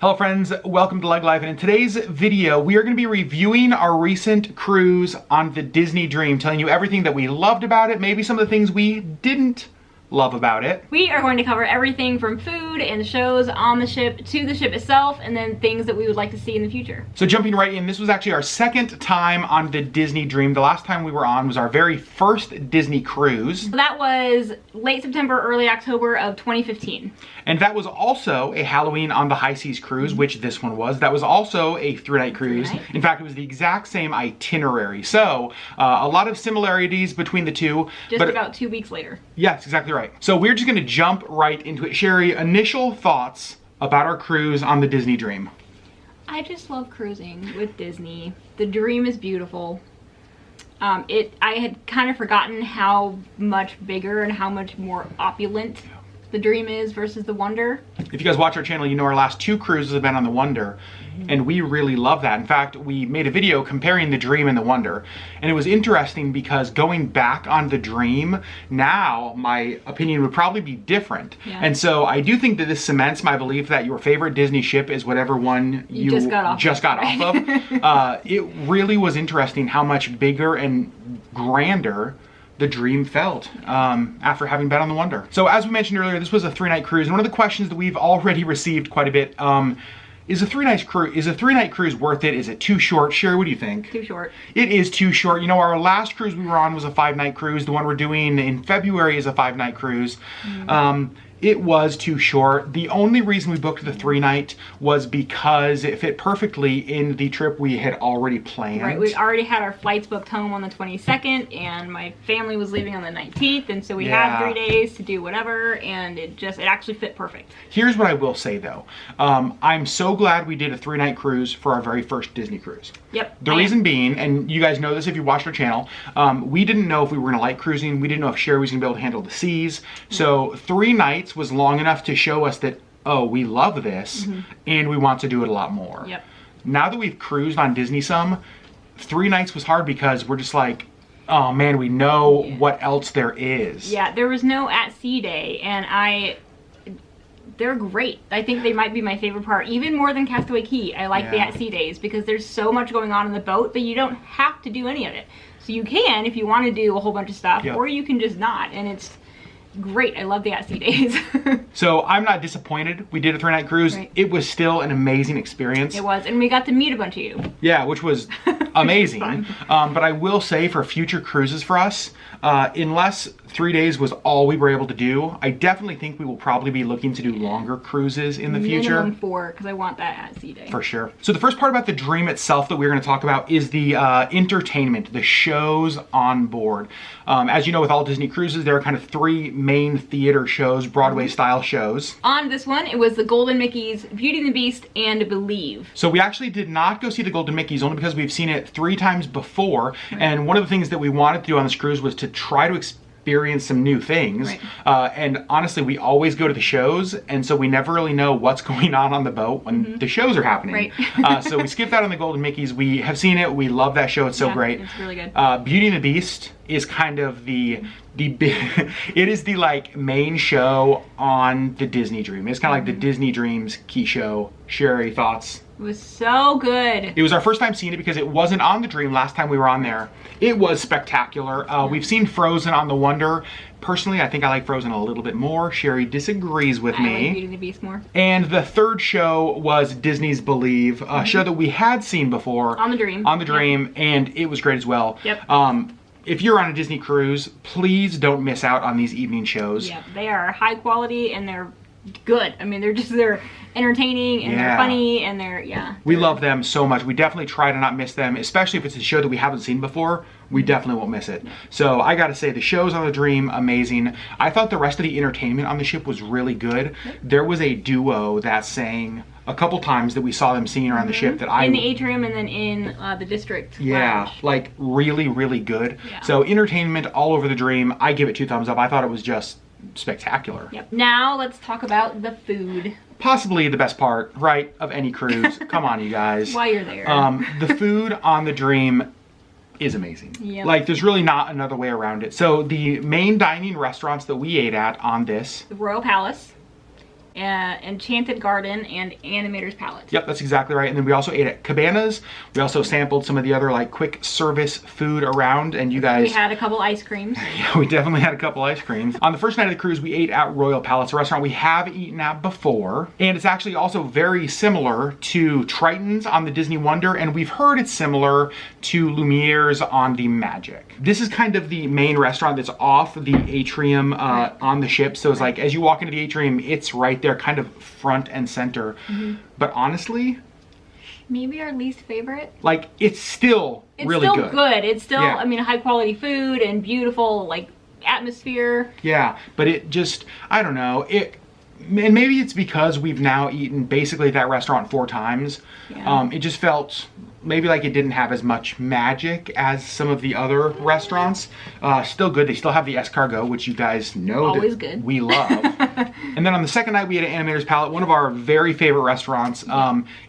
Hello friends, welcome to LeggLife, and in today's video we are going to be reviewing our recent cruise on the Disney Dream, telling you everything that we loved about it, maybe some of the things we didn't love about it. We are going to cover everything from food and shows on the ship to the ship itself, and then things that we would like to see in the future. So jumping right in, this was actually our second time on the Disney Dream. The last time we were on was our very first Disney cruise. That was late September, early October of 2015. And that was also a Halloween on the High Seas cruise, which this one was. That was also a 3-night cruise. In fact, it was the exact same itinerary. So a lot of similarities between the two. Just about 2 weeks later. Yes, exactly right. So we're just gonna jump right into it. Sherri, initial thoughts about our cruise on the Disney Dream? I just love cruising with Disney. The Dream is beautiful. I had kind of forgotten how much bigger and how much more opulent the Dream is versus the Wonder. If you guys watch our channel, you know our last 2 cruises have been on the Wonder, and we really love that. In fact, we made a video comparing the Dream and the Wonder, and it was interesting because going back on the Dream, now my opinion would probably be different. And so I do think that this cements my belief that your favorite Disney ship is whatever one you just got off of. It really was interesting how much bigger and grander the Dream felt after having been on the Wonder. So as we mentioned earlier, this was a 3-night cruise, and one of the questions that we've already received quite a bit, is a 3-night cruise worth it? Is it too short? Sherri, what do you think? Too short. It is too short. You know, our last cruise we were on was a 5-night cruise. The one we're doing in February is a 5-night cruise. It was too short. The only reason we booked the 3-night was because it fit perfectly in the trip we had already planned. Right, we already had our flights booked home on the 22nd, and my family was leaving on the 19th, and so we had 3 days to do whatever, and it actually fit perfect. Here's what I will say though. I'm so glad we did a 3-night cruise for our very first Disney cruise. Yep. The reason being, and you guys know this if you watched our channel, we didn't know if we were gonna like cruising. We didn't know if Sherri was gonna be able to handle the seas. So 3 nights was long enough to show us that, oh, we love this and we want to do it a lot more. Yep. Now that we've cruised on Disney some, 3 nights was hard because we're just like, oh man, we know what else there is. Yeah, there was no at-sea day, and they're great. I think they might be my favorite part, even more than Castaway Cay. I like the at-sea days because there's so much going on in the boat, but you don't have to do any of it. So you can if you want to do a whole bunch of stuff, or you can just not, and it's great. I love the at-sea days. So I'm not disappointed. We did a 3-night cruise. It was still an amazing experience. It was, and we got to meet a bunch of you. Yeah, which was amazing. But I will say for future cruises for us, unless 3 days was all we were able to do, I definitely think we will probably be looking to do longer cruises in the future. Minimum 4, because I want that at-sea day. For sure. So the first part about the Dream itself that we're going to talk about is the entertainment, the shows on board. As you know, with all Disney cruises, there are kind of 3 main theater shows, Broadway style shows. On this one, it was the Golden Mickey's, Beauty and the Beast, and Believe. So we actually did not go see the Golden Mickey's only because we've seen it 3 times before. And one of the things that we wanted to do on this cruise was to try to experience some new things. And honestly, we always go to the shows, and so we never really know what's going on the boat when the shows are happening. So we skipped out on the Golden Mickey's. We have seen it. We love that show. It's so great. It's really good. Beauty and the Beast is kind of the it is the like main show on the Disney Dream. It's kind of like the Disney Dream's key show. Sherri, thoughts? It was so good. It was our first time seeing it because it wasn't on the Dream last time we were on there. It was spectacular. We've seen Frozen on the Wonder. Personally, I think I like Frozen a little bit more. Sherri disagrees with me. I like Beauty and the Beast more. And the third show was Disney's Believe, a show that we had seen before. On the Dream. On the Dream, and it was great as well. If you're on a Disney cruise, please don't miss out on these evening shows. Yeah, they are high quality and they're good. I mean, they're entertaining and they're funny and we love them so much. We definitely try to not miss them, especially if it's a show that we haven't seen before. We definitely won't miss it. So I gotta say, the shows on the Dream, amazing. I thought the rest of the entertainment on the ship was really good. There was a duo that sang a couple times that we saw them singing around the ship that in the atrium and then in the district lounge. Like really, really good. So entertainment all over the Dream. I give it 2 thumbs up. I thought it was just spectacular. Now let's talk about the food. Possibly the best part, right, of any cruise. Come on, you guys. While you're there. The food on the Dream is amazing. Like, there's really not another way around it. So the main dining restaurants that we ate at on this: the Royal Palace, Enchanted Garden, and Animator's Palette. Yep, that's exactly right. And then we also ate at Cabanas. We also sampled some of the other like quick service food around, and you guys... We had a couple ice creams. Yeah, we definitely had a couple ice creams. On the first night of the cruise, we ate at Royal Palace, a restaurant we have eaten at before. And it's actually also very similar to Triton's on the Disney Wonder, and we've heard it's similar to Lumiere's on the Magic. This is kind of the main restaurant that's off the atrium on the ship. So it's like, as you walk into the atrium, it's right there, kind of front and center. But honestly, maybe our least favorite. Like, it's still really good. It's still good. It's still, I mean, high quality food and beautiful, like, atmosphere. Yeah, but it just, I don't know. And maybe it's because we've now eaten basically at that restaurant 4 times. Yeah. It just felt maybe like it didn't have as much magic as some of the other restaurants. Still good. They still have the escargot, which you guys know always good. We love. And then on the second night, we had an Animator's Palette, one of our very favorite restaurants.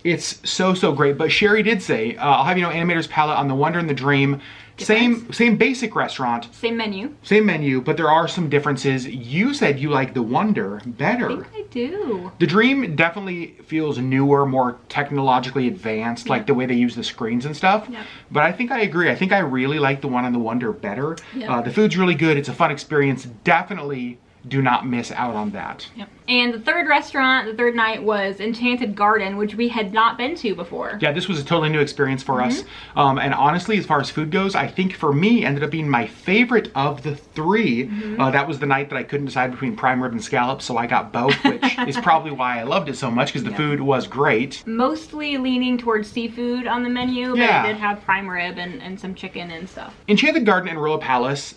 It's so great. But Sherri did say, I'll have you know, Animator's Palette on the Wonder and the Dream. Same basic restaurant. Same menu. Same menu, but there are some differences. You said you like the Wonder better. I think I do. The Dream definitely feels newer, more technologically advanced, like the way they use the screens and stuff. But I think I agree. I think I really like the one on the Wonder better. The food's really good. It's a fun experience. Definitely do not miss out on that. And the third restaurant, the third night, was Enchanted Garden, which we had not been to before. Yeah, this was a totally new experience for us. And honestly, as far as food goes, I think for me, ended up being my favorite of the 3. That was the night that I couldn't decide between prime rib and scallops, so I got both, which is probably why I loved it so much, because the food was great. Mostly leaning towards seafood on the menu, but it did have prime rib and some chicken and stuff. Enchanted Garden and Royal Palace,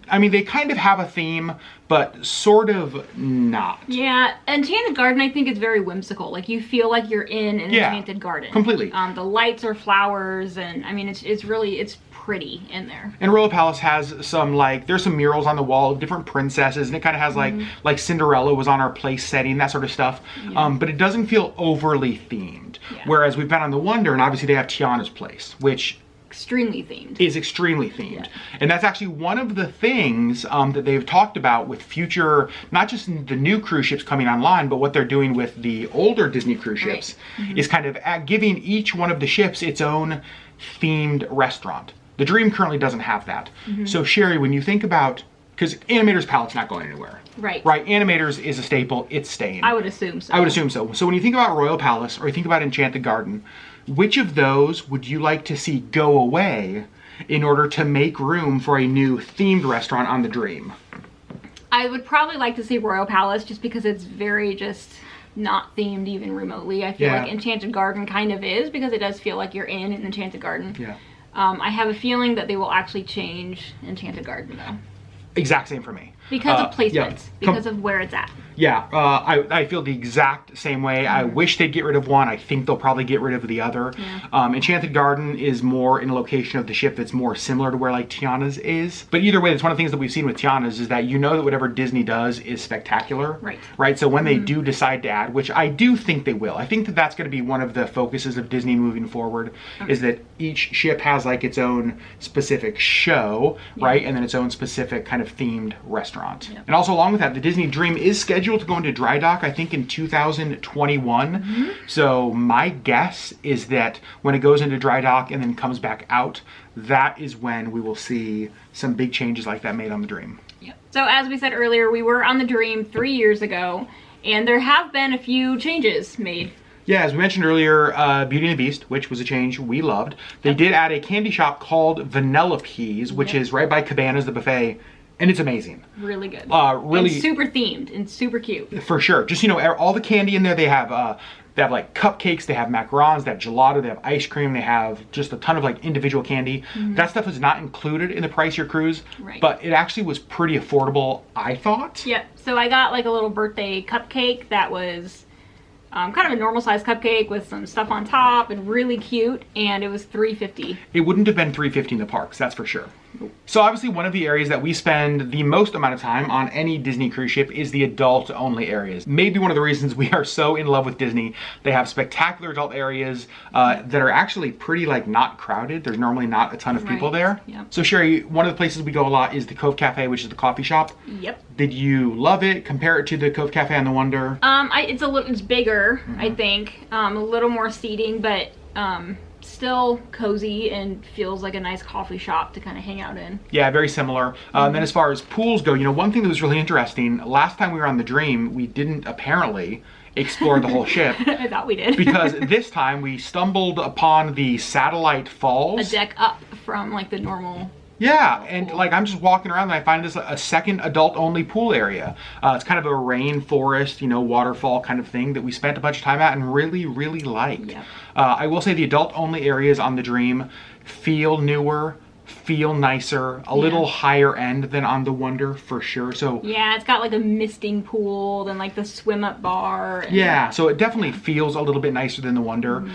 I mean, they kind of have a theme, but sort of not. Yeah, Enchanted Garden, I think, is very whimsical. Like, you feel like you're in an Enchanted Garden. Completely. The lights are flowers, and I mean, it's really pretty in there. And Royal Palace has some, like, there's some murals on the wall of different princesses, and it kind of has like Cinderella was on our place setting, that sort of stuff. But it doesn't feel overly themed. Whereas we've been on the Wonder, and obviously they have Tiana's place, which extremely themed. Is extremely themed. And that's actually one of the things that they've talked about with future, not just the new cruise ships coming online, but what they're doing with the older Disney cruise ships, is kind of giving each one of the ships its own themed restaurant. The Dream currently doesn't have that. So Sherri, when you think about, because Animator's Palette's not going anywhere. Right. Animators is a staple. It's staying. I would assume so. I would assume so. So when you think about Royal Palace, or you think about Enchanted Garden, which of those would you like to see go away in order to make room for a new themed restaurant on the Dream? I would probably like to see Royal Palace, just because it's very just not themed even remotely. I feel like Enchanted Garden kind of is, because it does feel like you're in an Enchanted Garden. I have a feeling that they will actually change Enchanted Garden, though. Exact same for me. Because of placements, because of where it's at. Yeah, I feel the exact same way. I wish they'd get rid of one. I think they'll probably get rid of the other. Enchanted Garden is more in a location of the ship that's more similar to where like Tiana's is. But either way, it's one of the things that we've seen with Tiana's is that you know that whatever Disney does is spectacular. Right? So when they do decide to add, which I do think they will, I think that that's going to be one of the focuses of Disney moving forward, is that each ship has like its own specific show, right? And then its own specific kind of themed restaurant. And also along with that, the Disney Dream is scheduled to go into dry dock, I think, in 2021. So my guess is that when it goes into dry dock and then comes back out, that is when we will see some big changes like that made on the Dream. So as we said earlier, we were on the Dream 3 years ago, and there have been a few changes made. Yeah, as we mentioned earlier, Beauty and the Beast, which was a change we loved. They did add a candy shop called Vanilla Peas, which is right by Cabanas, the buffet. And it's amazing. Really good. Really and super themed and super cute. For sure. Just, you know, all the candy in there. They have like cupcakes, they have macarons, they have gelato, they have ice cream, they have just a ton of like individual candy. That stuff is not included in the price of your cruise, but it actually was pretty affordable, I thought. So I got like a little birthday cupcake that was kind of a normal size cupcake with some stuff on top and really cute, and it was $3.50. It wouldn't have been $3.50 in the parks, that's for sure. So obviously one of the areas that we spend the most amount of time on any Disney cruise ship is the adult only areas. Maybe one of the reasons we are so in love with Disney. They have spectacular adult areas that are actually pretty like not crowded. There's normally not a ton of people there. Yep. So Sherri, one of the places we go a lot is the Cove Cafe, which is the coffee shop. Yep. Did you love it? Compare it to the Cove Cafe on the Wonder? It's bigger, I think. A little more seating, but still cozy and feels like a nice coffee shop to kind of hang out in. Yeah, very similar. And then as far as pools go, you know, one thing that was really interesting, last time we were on the Dream, we didn't apparently explore the whole ship. I thought we did. Because this time we stumbled upon the Satellite Falls. A deck up from like the normal. Yeah, and like I'm just walking around and I find this a second adult-only pool area. It's kind of a rainforest, you know, waterfall kind of thing that we spent a bunch of time at and really, really liked. Yep. I will say the adult-only areas on the Dream feel newer, feel nicer, a little higher end than on the Wonder for sure. So yeah, it's got like a misting pool, then like the swim-up bar. And yeah, so it definitely feels a little bit nicer than the Wonder.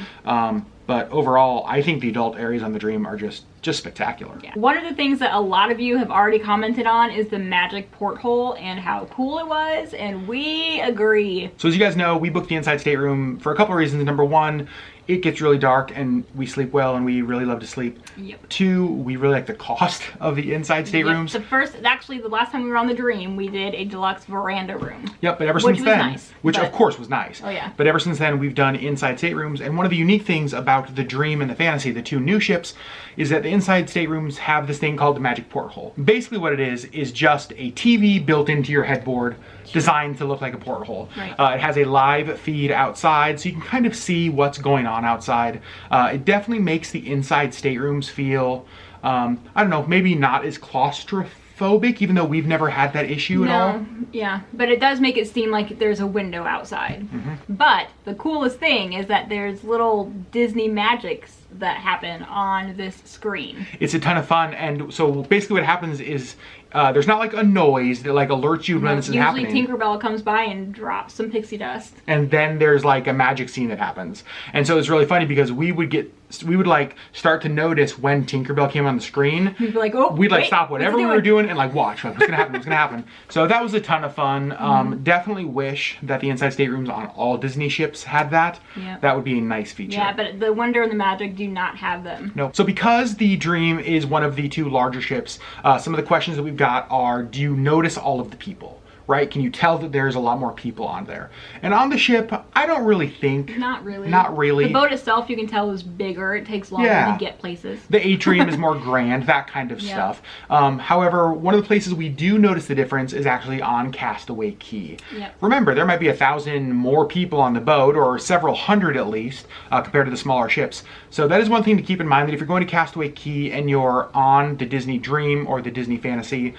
But overall, I think the adult areas on the Dream are just spectacular. Yeah. One of the things that a lot of you have already commented on is the magic porthole and how cool it was, and we agree. So as you guys know, we booked the inside stateroom for a couple of reasons. Number one, it gets really dark and we sleep well and we really love to sleep. Yep. Two, we really like the cost of the inside staterooms. Yep. The last time we were on the Dream, we did a deluxe veranda room. Yep, but ever since then, which but, of course was nice. Oh yeah. But ever since then, we've done inside staterooms, and one of the unique things about the Dream and the Fantasy, the two new ships, is that the inside staterooms have this thing called the magic porthole. Basically what it is just a TV built into your headboard, designed to look like a porthole. Right. It has a live feed outside, so you can kind of see what's going on outside. It definitely makes the inside staterooms feel, I don't know, maybe not as claustrophobic, even though we've never had that issue at all. Yeah, but it does make it seem like there's a window outside. But the coolest thing is that there's little Disney magics that happen on this screen. It's a ton of fun, and so basically what happens is there's not like a noise that like alerts you when this is happening. Usually Tinkerbell comes by and drops some pixie dust. And then there's like a magic scene that happens. And so it's really funny because we would like start to notice when Tinkerbell came on the screen. We'd be like, oh, we'd like stop whatever we were doing and like watch like, what's gonna happen, what's gonna happen. So that was a ton of fun. Definitely wish that the inside staterooms on all Disney ships had that. Yep. That would be a nice feature. Yeah, but the Wonder and the Magic do not have them. No. So because the Dream is one of the two larger ships, some of the questions that we've got are, do you notice all of the people? Right? Can you tell that there's a lot more people on there? And on the ship, I don't really think. Not really. Not really. The boat itself, you can tell, is bigger. It takes longer to get places. The atrium is more grand, that kind of stuff. However, one of the places we do notice the difference is actually on Castaway Cay. Yep. Remember, there might be 1,000 more people on the boat, or several hundred at least, compared to the smaller ships. So that is one thing to keep in mind, that if you're going to Castaway Cay and you're on the Disney Dream or the Disney Fantasy,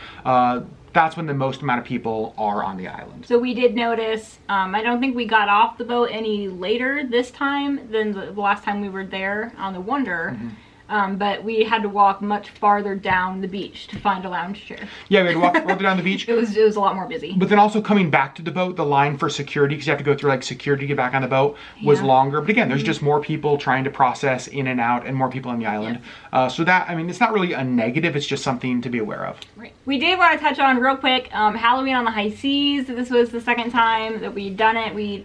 that's when the most amount of people are on the island. So we did notice, I don't think we got off the boat any later this time than the last time we were there on the Wonder. But we had to walk much farther down the beach to find a lounge chair. Yeah, we had to walk further down the beach. It was a lot more busy. But then also coming back to the boat, the line for security, because you have to go through like security to get back on the boat, was longer. But again, there's just more people trying to process in and out and more people on the island. So that, I mean, it's not really a negative, it's just something to be aware of. Right. We did want to touch on real quick, Halloween on the High Seas. This was the second time that we'd done it. We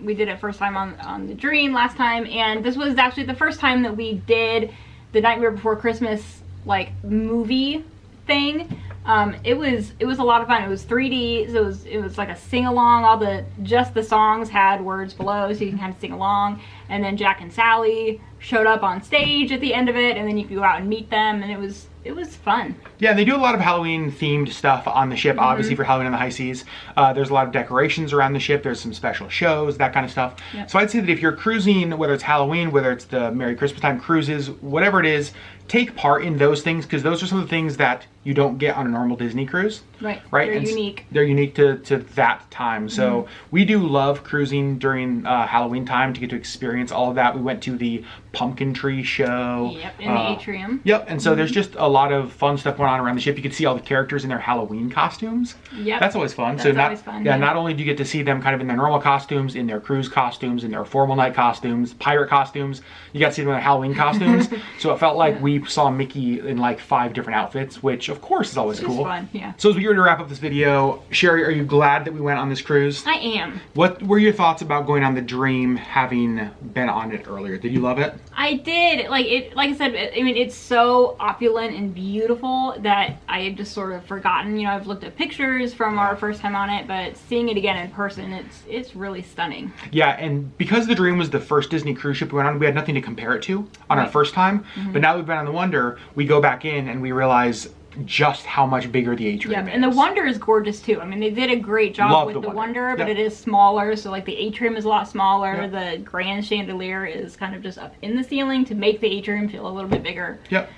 did it first time on the Dream last time, and this was actually the first time that we did the Nightmare Before Christmas like movie thing. It was a lot of fun. It was 3D, so it was like a sing along. Just the songs had words below, so you can kind of sing along. And then Jack and Sally showed up on stage at the end of it, and then you could go out and meet them, and it was fun. Yeah, they do a lot of Halloween themed stuff on the ship, obviously for Halloween on the High Seas. There's a lot of decorations around the ship. There's some special shows, that kind of stuff. Yep. So I'd say that if you're cruising, whether it's Halloween, whether it's the Merry Christmas Time cruises, whatever it is, take part in those things, because those are some of the things that you don't get on a normal Disney cruise. Right. Right. They're And unique. They're unique to that time. So we do love cruising during Halloween time to get to experience all of that. We went to the pumpkin tree show. Yep, in the atrium. Yep, and so there's just a lot of fun stuff going on around the ship. You can see all the characters in their Halloween costumes. Yep. That's always fun. That's not, always fun, yeah, yeah. not only do you get to see them kind of in their normal costumes, in their cruise costumes, in their formal night costumes, pirate costumes, you got to see them in their Halloween costumes. So it felt like we saw Mickey in like 5 different outfits, which of course is always cool. Fun, yeah. So as we get ready to wrap up this video, Sherri, are you glad that we went on this cruise? I am. What were your thoughts about going on the Dream, having been on it earlier? Did you love it? I did. Like I said, I mean, it's so opulent and beautiful that I had just sort of forgotten. You know, I've looked at pictures from our first time on it, but seeing it again in person, it's really stunning. Yeah, and because the Dream was the first Disney cruise ship we went on, we had nothing to compare it to on our first time. But now we've been on the Wonder, we go back in and we realize just how much bigger the atrium is. And the Wonder is gorgeous too. I mean, they did a great job with the Wonder, but it is smaller. So like the atrium is a lot smaller. The grand chandelier is kind of just up in the ceiling to make the atrium feel a little bit bigger. Yep.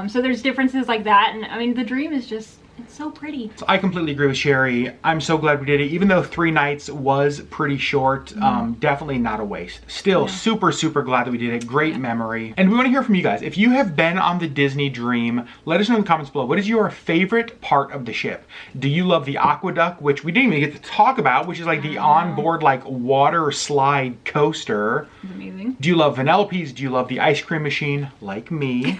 So there's differences like that. And I mean, the Dream is just, it's so pretty. So I completely agree with Sherri. I'm so glad we did it. Even though 3 nights was pretty short, definitely not a waste. Still super, super glad that we did it. Great memory. And we want to hear from you guys. If you have been on the Disney Dream, let us know in the comments below. What is your favorite part of the ship? Do you love the aqueduct, which we didn't even get to talk about, which is like the onboard like water slide coaster? It's amazing. Do you love Vanellope's? Do you love the ice cream machine like me?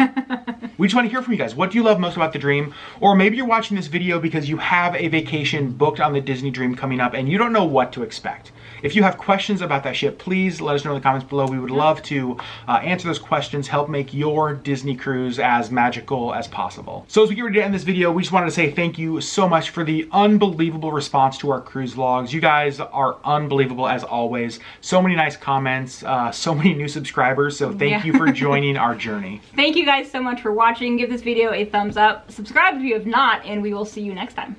We just want to hear from you guys. What do you love most about the Dream? Or maybe you're watching this video because you have a vacation booked on the Disney Dream coming up and you don't know what to expect. If you have questions about that ship, please let us know in the comments below. We would love to answer those questions, help make your Disney cruise as magical as possible. So as we get ready to end this video, we just wanted to say thank you so much for the unbelievable response to our cruise vlogs. You guys are unbelievable as always. So many nice comments, so many new subscribers. So thank you for joining our journey. Thank you guys so much for watching. Give this video a thumbs up. Subscribe if you have not, and we will see you next time.